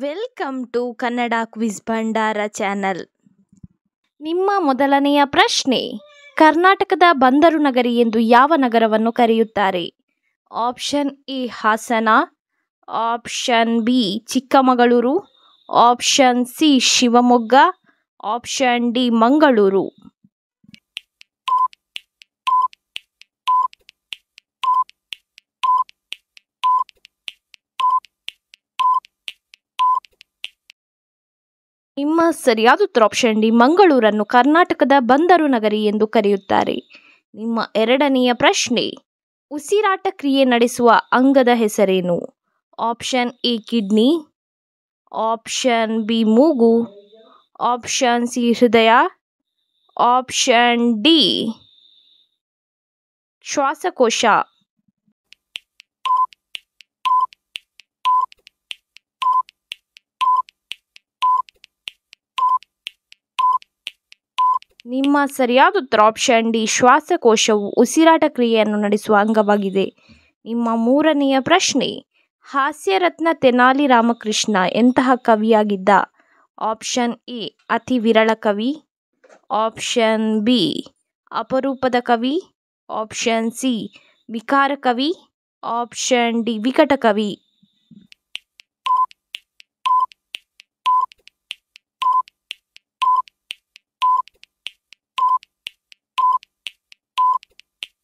Welcome to Kannada quiz ಭಂಡಾರ channel. ನಿಮ್ಮ ಮೊದಲನೆಯ ಪ್ರಶ್ನೆ, ಕರ್ನಾಟಕದ ಬಂದರು ನಗರಿ ಎಂದು ಯಾವ ನಗರವನ್ನು ಕರೆಯುತ್ತಾರೆ? Option A Hassan, option B Chikkamagaluru, option C Shivamogga, option D Mangaluru. ನಿಮ್ಮ ಸರಿಯಾದ ಉತ್ತರ ಆಪ್ಷನ್ ಡಿ ಮಂಗಳೂರನ್ನು ಕರ್ನಾಟಕದ ಬಂದರು ನಗರಿ ಎಂದು ಕರೆಯುತ್ತಾರೆ. ನಿಮ್ಮ ಎರಡನೆಯ ಪ್ರಶ್ನೆ, ಉಸಿರಾಟ ಕ್ರಿಯೆ ನಡೆಸುವ ಅಂಗದ ಹೆಸರೇನು? Option A kidney, option B ಮೂಗು, ಆಪ್ಷನ್ ಸಿ ಹೃದಯ, ಆಪ್ಷನ್ ಡಿ ಶ್ವಾಸಕೋಶ. ನಿಮ್ಮ ಸರಿಯಾದ ಉತ್ತರ ಆಪ್ಷನ್ ಡಿ ಶ್ವಾಸಕೋಶವು ಉಸಿರಾಟ ಕ್ರಿಯೆಯನ್ನು ನಡೆಸುವ ಅಂಗವಾಗಿದೆ. ನಿಮ್ಮ ಮೂರನೆಯ ಪ್ರಶ್ನೆ, ಹಾಸ್ಯರತ್ನ ತೆನಾಲಿ ರಾಮಕೃಷ್ಣ ಎಂತಹ ಕವಿಯಾಗಿದ್ದ? ಆಪ್ಷನ್ ಎ ಅತಿ ವಿರಳ ಕವಿ, ಆಪ್ಷನ್ ಬಿ ಅಪರೂಪದ ಕವಿ, ಆಪ್ಷನ್ ಸಿ ವಿಕಾರ ಕವಿ, ಆಪ್ಷನ್ ಡಿ ವಿಕಟ ಕವಿ.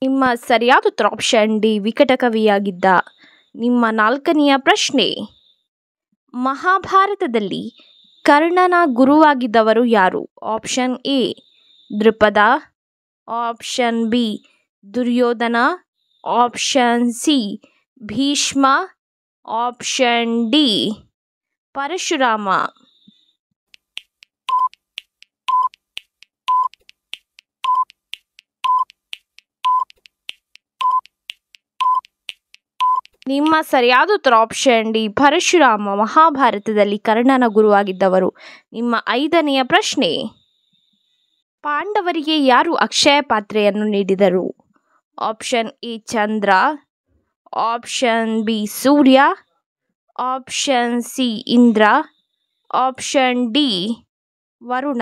ನಿಮ್ಮ ಸರಿಯಾದ ಉತ್ತರ ಆಪ್ಷನ್ ಡಿ ವಿಕಟ ಕವಿಯಾಗಿದ್ದ. ನಿಮ್ಮ ನಾಲ್ಕನೆಯ ಪ್ರಶ್ನೆ, ಮಹಾಭಾರತದಲ್ಲಿ ಕರ್ಣನ ಗುರುವಾಗಿದ್ದವರು ಯಾರು? Option A Drupada, option B Duryodhana, option C Bhishma, option D Parashurama. ನಿಮ್ಮ ಸರಿಯಾದ ಉತ್ತರ ಆಪ್ಷನ್ ಡಿ ಪರಶುರಾಮ ಮಹಾಭಾರತದಲ್ಲಿ ಕರ್ಣನ ಗುರುವಾಗಿದ್ದವರು. ನಿಮ್ಮ ಐದನೆಯ ಪ್ರಶ್ನೆ, ಪಾಂಡವರಿಗೆ ಯಾರು ಅಕ್ಷಯ ಪಾತ್ರೆಯನ್ನು ನೀಡಿದರು? Option A Chandra, option B Surya, option C Indra, option D Varuna.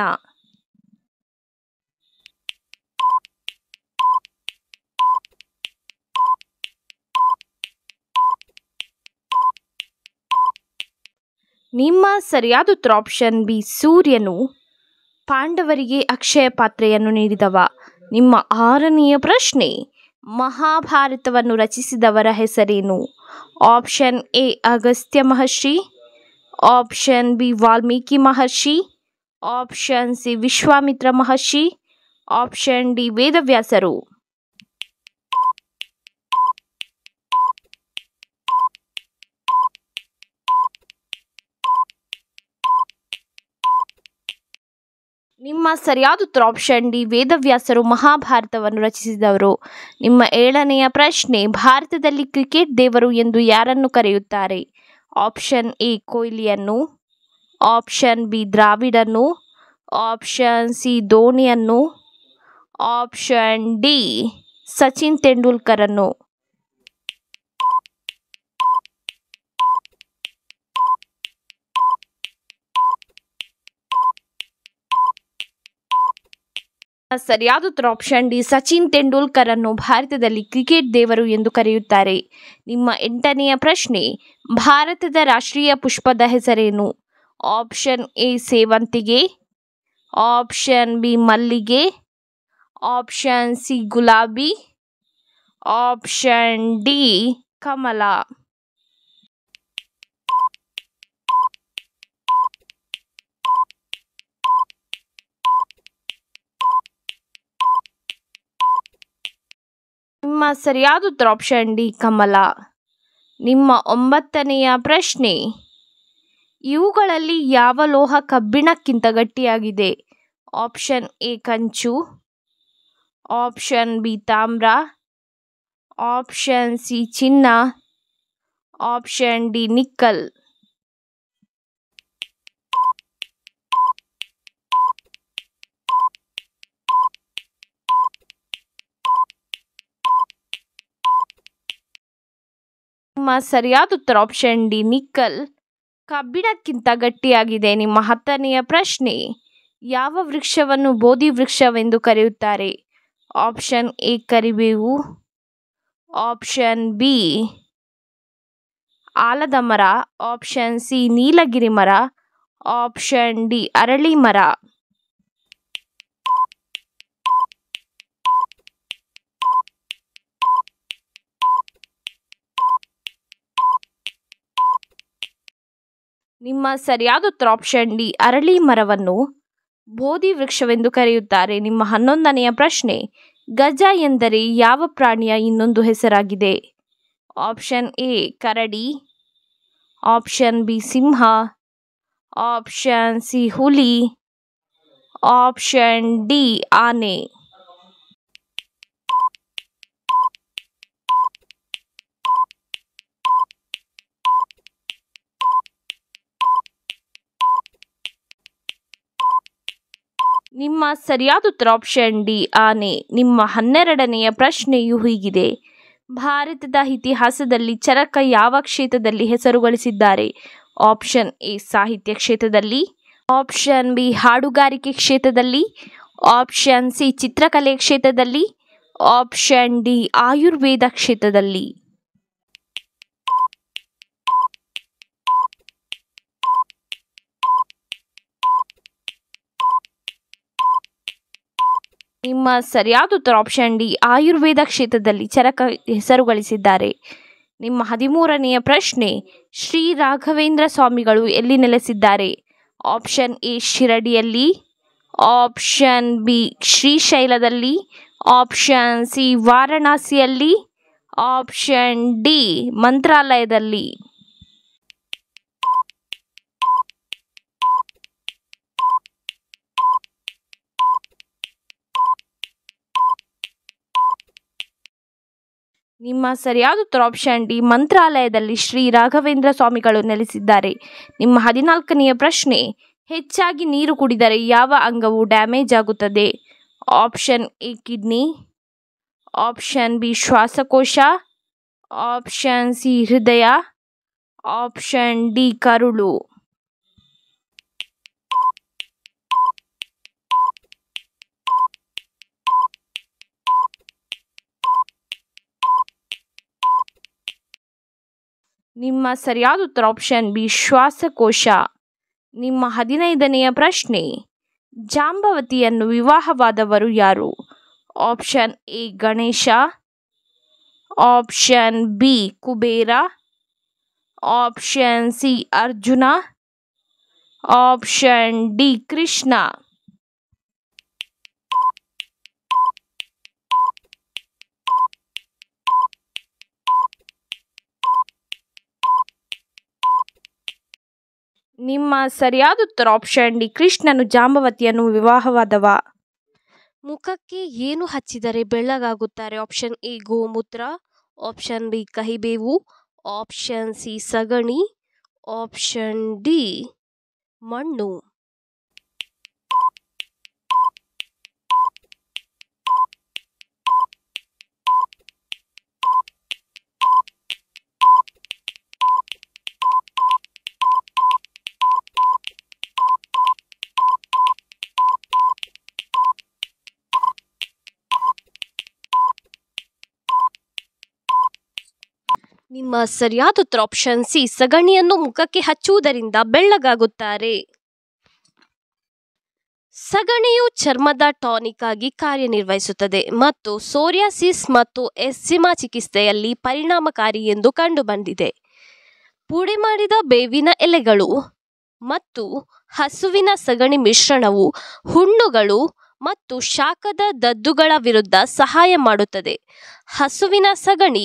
ನಿಮ್ಮ ಸರಿಯಾದ ಉತ್ತರ ಆಪ್ಷನ್ ಬಿ ಸೂರ್ಯನು ಪಾಂಡವರಿಗೆ ಅಕ್ಷಯ ಪಾತ್ರೆಯನ್ನು ನೀಡಿದವ. ನಿಮ್ಮ ಆರನೆಯ ಪ್ರಶ್ನೆ, ಮಹಾಭಾರತವನ್ನು ರಚಿಸಿದವರ ಹೆಸರೇನು? Option A Agastya Maharshi, option B Valmiki Maharshi, option C Vishwamitra Maharshi, option D ವೇದವ್ಯಾಸರು. ನಿಮ್ಮ ಸರಿಯಾದ ಉತ್ತರ ಆಪ್ಷನ್ ಡಿ ವೇದವ್ಯಾಸರು ಮಹಾಭಾರತವನ್ನು ರಚಿಸಿದವರು. ನಿಮ್ಮ ಏಳನೆಯ ಪ್ರಶ್ನೆ, ಭಾರತದಲ್ಲಿ ಕ್ರಿಕೆಟ್ ದೇವರು ಎಂದು ಯಾರನ್ನು ಕರೆಯುತ್ತಾರೆ? ಆಪ್ಷನ್ ಎ ಕೊಹ್ಲಿಯನ್ನು, ಆಪ್ಷನ್ ಬಿ ದ್ರಾವಿಡನ್ನು, ಆಪ್ಷನ್ ಸಿ ಧೋನಿಯನ್ನು, ಆಪ್ಷನ್ ಡಿ ಸಚಿನ್ ತೆಂಡೂಲ್ಕರನ್ನು. ಸರಿಯಾದ ಉತ್ತರ ಆಪ್ಷನ್ ಡಿ ಸಚಿನ್ ತೆಂಡೂಲ್ಕರ್ ಅನ್ನು ಭಾರತದಲ್ಲಿ ಕ್ರಿಕೆಟ್ ದೇವರು ಎಂದು ಕರೆಯುತ್ತಾರೆ. ನಿಮ್ಮ ಎಂಟನೆಯ ಪ್ರಶ್ನೆ, ಭಾರತದ ರಾಷ್ಟ್ರೀಯ ಪುಷ್ಪದ ಹೆಸರೇನು? ಆಪ್ಷನ್ ಎ ಸೇವಂತಿಗೆ, ಆಪ್ಷನ್ ಬಿ ಮಲ್ಲಿಗೆ, ಆಪ್ಷನ್ ಸಿ ಗುಲಾಬಿ, ಆಪ್ಷನ್ ಡಿ ಕಮಲ. ನಿಮ್ಮ ಸರಿಯಾದ ಉತ್ತರ ಆಪ್ಷನ್ ಡಿ ಕಮಲ. ನಿಮ್ಮ ಒಂಬತ್ತನೆಯ ಪ್ರಶ್ನೆ, ಇವುಗಳಲ್ಲಿ ಯಾವ ಲೋಹ ಕಬ್ಬಿಣಕ್ಕಿಂತ ಗಟ್ಟಿಯಾಗಿದೆ? ಆಪ್ಷನ್ ಎ ಕಂಚು, ಆಪ್ಷನ್ ಬಿ ತಾಮ್ರ, ಆಪ್ಷನ್ ಸಿ ಚಿನ್ನ, ಆಪ್ಷನ್ ಡಿ ನಿಕ್ಕಲ್. ನಿಮ್ಮ ಸರಿಯಾದ ಉತ್ತರ ಆಪ್ಷನ್ ಡಿ ನಿಕ್ಕಲ್. ಕಬ್ಬಿಣಕ್ಕಿಂತ ಗಟ್ಟಿಯಾಗಿದೆ. ನಿಮ್ಮ 10ನೆಯ ಪ್ರಶ್ನೆ, ಯಾವ ವೃಕ್ಷವನ್ನು ಬೋಧಿ ವೃಕ್ಷವೆಂದು ಕರೆಯುತ್ತಾರೆ? ಆಪ್ಷನ್ ಎ ಕರಿಬೇವು, ಆಪ್ಷನ್ ಬಿ ಆಲದ ಮರ, ಆಪ್ಷನ್ ಸಿ ನೀಲಗಿರಿ ಮರ, ಆಪ್ಷನ್ ಡಿ ಅರಳಿ ಮರ. ನಿಮ್ಮ ಸರಿಯಾದ ಉತ್ತರ ಆಪ್ಷನ್ ಡಿ ಅರಳಿ ಮರವನ್ನು ಬೋಧಿ ವೃಕ್ಷವೆಂದು ಕರೆಯುತ್ತಾರೆ. ನಿಮ್ಮ 11ನೆಯ ಪ್ರಶ್ನೆ, ಗಜ ಎಂದರೆ ಯಾವ ಪ್ರಾಣಿಯ ಇನ್ನೊಂದು ಹೆಸರಾಗಿದೆ? Option A Karadi, option B Simha, option C ಹುಲಿ, ಆಪ್ಷನ್ ಡಿ ಆನೆ. ನಿಮ್ಮ ಸರಿಯಾದ ಉತ್ತರ ಆಪ್ಷನ್ ಡಿ ಆನೆ. ನಿಮ್ಮ 12ನೆಯ ಪ್ರಶ್ನೆಯು ಹೀಗಿದೆ, ಭಾರತದ ಇತಿಹಾಸದಲ್ಲಿ ಚರಕ ಯಾವ ಕ್ಷೇತ್ರದಲ್ಲಿ ಹೆಸರು ಗಳಿಸಿದ್ದಾರೆ? ಆಪ್ಷನ್ ಎ ಸಾಹಿತ್ಯ ಕ್ಷೇತ್ರದಲ್ಲಿ, ಆಪ್ಷನ್ ಬಿ ಹಾಡುಗಾರಿಕೆ ಕ್ಷೇತ್ರದಲ್ಲಿ, ಆಪ್ಷನ್ ಸಿ ಚಿತ್ರಕಲೆ ಕ್ಷೇತ್ರದಲ್ಲಿ, ಆಪ್ಷನ್ ಡಿ ಆಯುರ್ವೇದ ಕ್ಷೇತ್ರದಲ್ಲಿ. ನಿಮ್ಮ ಸರಿಯಾದ ಉತ್ತರ ಆಪ್ಷನ್ ಡಿ ಆಯುರ್ವೇದ ಕ್ಷೇತ್ರದಲ್ಲಿ ಚರಕ ಹೆಸರು ಗಳಿಸಿದ್ದಾರೆ. ನಿಮ್ಮ 13ನೆಯ ಪ್ರಶ್ನೆ, ಶ್ರೀ ರಾಘವೇಂದ್ರ ಸ್ವಾಮಿಗಳು ಎಲ್ಲಿ ನೆಲೆಸಿದ್ದಾರೆ? ಆಪ್ಷನ್ ಎ ಶಿರಡಿಯಲ್ಲಿ, ಆಪ್ಷನ್ ಬಿ ಶ್ರೀಶೈಲದಲ್ಲಿ, ಆಪ್ಷನ್ ಸಿ ವಾರಣಾಸಿಯಲ್ಲಿ, ಆಪ್ಷನ್ ಡಿ ಮಂತ್ರಾಲಯದಲ್ಲಿ. ನಿಮ್ಮ ಸರಿಯಾದ ಉತ್ತರ ಆಪ್ಷನ್ ಡಿ ಮಂತ್ರಾಲಯದಲ್ಲಿ ಶ್ರೀ ರಾಘವೇಂದ್ರ ಸ್ವಾಮಿಗಳು ನೆಲೆಸಿದ್ದಾರೆ. ನಿಮ್ಮ 14ನೆಯ ಪ್ರಶ್ನೆ, ಹೆಚ್ಚಾಗಿ ನೀರು ಕುಡಿದರೆ ಯಾವ ಅಂಗವು ಡ್ಯಾಮೇಜ್ ಆಗುತ್ತದೆ? Option A kidney, option B ಶ್ವಾಸಕೋಶ, ಆಪ್ಷನ್ ಸಿ ಹೃದಯ, ಆಪ್ಷನ್ ಡಿ ಕರುಳು. ನಿಮ್ಮ ಸರಿಯಾದ ಉತ್ತರ ಆಪ್ಷನ್ ಬಿ ಶ್ವಾಸಕೋಶ. ನಿಮ್ಮ 15ನೆಯ ಪ್ರಶ್ನೆ, ಜಾಂಬವತಿಯನ್ನು ವಿವಾಹವಾದವರು ಯಾರು? Option A Ganesha, option B Kubera, option C Arjuna, option D Krishna. ನಿಮ್ಮ ಸರಿಯಾದ ಉತ್ತರ ಆಪ್ಷನ್ ಡಿ ಕೃಷ್ಣನು ಜಾಂಬವತಿಯನ್ನು ವಿವಾಹವಾದವ. ಮುಖಕ್ಕೆ ಏನು ಹಚ್ಚಿದರೆ ಬೆಳ್ಳಗಾಗುತ್ತಾರೆ? ಆಪ್ಷನ್ ಎ ಗೋಮೂತ್ರ, ಆಪ್ಷನ್ ಬಿ ಕಹಿಬೇವು, ಆಪ್ಷನ್ ಸಿ ಸಗಣಿ, ಆಪ್ಷನ್ ಡಿ ಮಣ್ಣು. ನಿಮ್ಮ ಸರಿಯಾದ ಉತ್ತರ ಆಪ್ಷನ್ ಸಿ ಸಗಣಿಯನ್ನು ಮುಖಕ್ಕೆ ಹಚ್ಚುವುದರಿಂದ ಬೆಳ್ಳಗಾಗುತ್ತಾರೆ. ಸಗಣಿಯು ಚರ್ಮದ ಟಾನಿಕ್ ಆಗಿ ಕಾರ್ಯನಿರ್ವಹಿಸುತ್ತದೆ ಮತ್ತು ಸೋರಿಯಾಸಿಸ್ ಮತ್ತು ಎಸ್ಜಿಮಾ ಚಿಕಿತ್ಸೆಯಲ್ಲಿ ಪರಿಣಾಮಕಾರಿ ಎಂದು ಕಂಡುಬಂದಿದೆ. ಪುಡಿ ಮಾಡಿದ ಬೇವಿನ ಎಲೆಗಳು ಮತ್ತು ಹಸುವಿನ ಸಗಣಿ ಮಿಶ್ರಣವು ಹುಣ್ಣುಗಳು ಮತ್ತು ಶಾಖದ ದದ್ದುಗಳ ವಿರುದ್ಧ ಸಹಾಯ ಮಾಡುತ್ತದೆ. ಹಸುವಿನ ಸಗಣಿ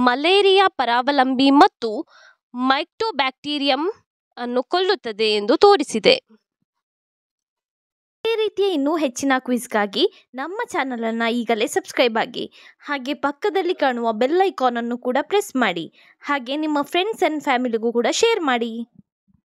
ಮಲೇರಿಯಾ ಪರಾವಲಂಬಿ ಮತ್ತು ಮೈಕೋಬ್ಯಾಕ್ಟೀರಿಯಂ ಅನ್ನು ಕೊಲ್ಲುತ್ತದೆ ಎಂದು ತೋರಿಸಿದೆ. ಇದೇ ರೀತಿಯ ಇನ್ನೂ ಹೆಚ್ಚಿನ ಕ್ವಿಜ್ಗಾಗಿ ನಮ್ಮ ಚಾನಲನ್ನು ಈಗಲೇ ಸಬ್ಸ್ಕ್ರೈಬ್ ಆಗಿ, ಹಾಗೆ ಪಕ್ಕದಲ್ಲಿ ಕಾಣುವ ಬೆಲ್ ಐಕಾನ್ ಅನ್ನು ಕೂಡ ಪ್ರೆಸ್ ಮಾಡಿ, ಹಾಗೆ ನಿಮ್ಮ ಫ್ರೆಂಡ್ಸ್ ಆ್ಯಂಡ್ ಫ್ಯಾಮಿಲಿಗೂ ಕೂಡ ಶೇರ್ ಮಾಡಿ.